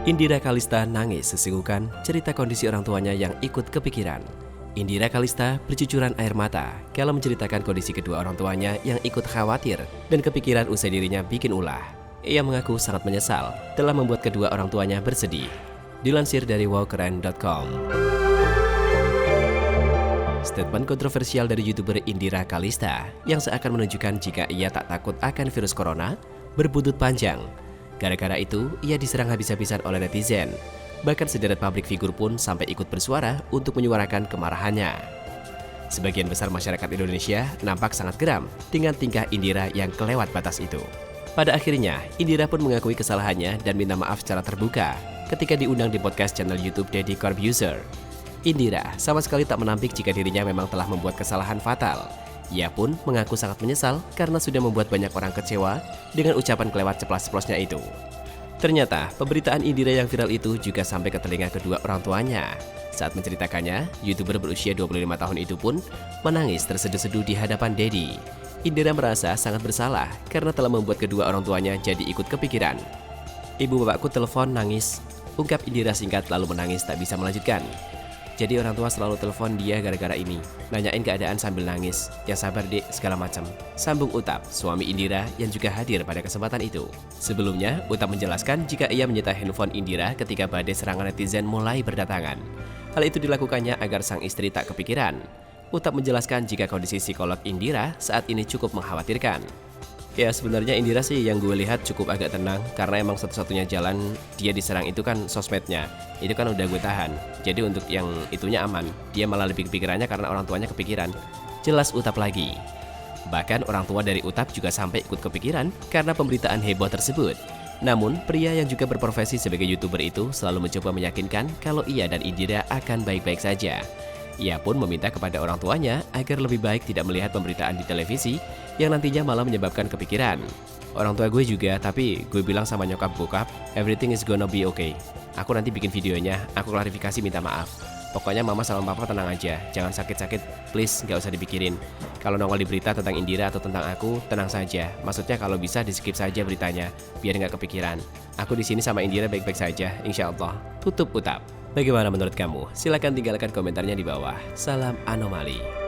Indira Kalista nangis sesenggukan cerita kondisi orang tuanya yang ikut kepikiran. Indira Kalista bercucuran air mata kalau menceritakan kondisi kedua orang tuanya yang ikut khawatir dan kepikiran usai dirinya bikin ulah. Ia mengaku sangat menyesal telah membuat kedua orang tuanya bersedih. Dilansir dari wowkeren.com. Statement kontroversial dari YouTuber Indira Kalista yang seakan menunjukkan jika ia tak takut akan virus corona berbuntut panjang. Gara-gara itu, ia diserang habis-habisan oleh netizen. Bahkan sederet publik figur pun sampai ikut bersuara untuk menyuarakan kemarahannya. Sebagian besar masyarakat Indonesia nampak sangat geram dengan tingkah Indira yang kelewat batas itu. Pada akhirnya, Indira pun mengakui kesalahannya dan minta maaf secara terbuka ketika diundang di podcast channel YouTube Deddy Corbuzier. Indira sama sekali tak menampik jika dirinya memang telah membuat kesalahan fatal. Ia pun mengaku sangat menyesal karena sudah membuat banyak orang kecewa dengan ucapan kelewat ceplas-ceplosnya itu. Ternyata, pemberitaan Indira yang viral itu juga sampai ke telinga kedua orang tuanya. Saat menceritakannya, YouTuber berusia 25 tahun itu pun menangis terseduh-seduh di hadapan Deddy. Indira merasa sangat bersalah karena telah membuat kedua orang tuanya jadi ikut kepikiran. "Ibu bapakku telepon nangis," ungkap Indira singkat lalu menangis tak bisa melanjutkan. "Jadi orang tua selalu telepon dia gara-gara ini, nanyain keadaan sambil nangis. Ya sabar dek, segala macam," sambung Utap, suami Indira yang juga hadir pada kesempatan itu. Sebelumnya, Utap menjelaskan jika ia menyita handphone Indira ketika badai serangan netizen mulai berdatangan. Hal itu dilakukannya agar sang istri tak kepikiran. Utap menjelaskan jika kondisi psikolog Indira saat ini cukup mengkhawatirkan. Ya sebenarnya Indira sih yang gue lihat cukup agak tenang karena emang satu-satunya jalan dia diserang itu kan sosmednya. Itu kan udah gue tahan. Jadi untuk yang itunya aman. Dia malah lebih kepikirannya karena orang tuanya kepikiran. Jelas Utap lagi. Bahkan orang tua dari Utap juga sampai ikut kepikiran karena pemberitaan heboh tersebut. Namun pria yang juga berprofesi sebagai YouTuber itu selalu mencoba meyakinkan kalau ia dan Indira akan baik-baik saja. Ia pun meminta kepada orang tuanya agar lebih baik tidak melihat pemberitaan di televisi yang nantinya malah menyebabkan kepikiran. "Orang tua gue juga, tapi gue bilang sama nyokap bokap, everything is gonna be okay. Aku nanti bikin videonya, aku klarifikasi minta maaf. Pokoknya mama sama papa tenang aja, jangan sakit-sakit, please gak usah dipikirin. Kalau nongol di berita tentang Indira atau tentang aku, tenang saja. Maksudnya kalau bisa di skip saja beritanya, biar gak kepikiran. Aku di sini sama Indira baik-baik saja, insya Allah," tutup Utap. Bagaimana menurut kamu? Silahkan tinggalkan komentarnya di bawah. Salam anomali.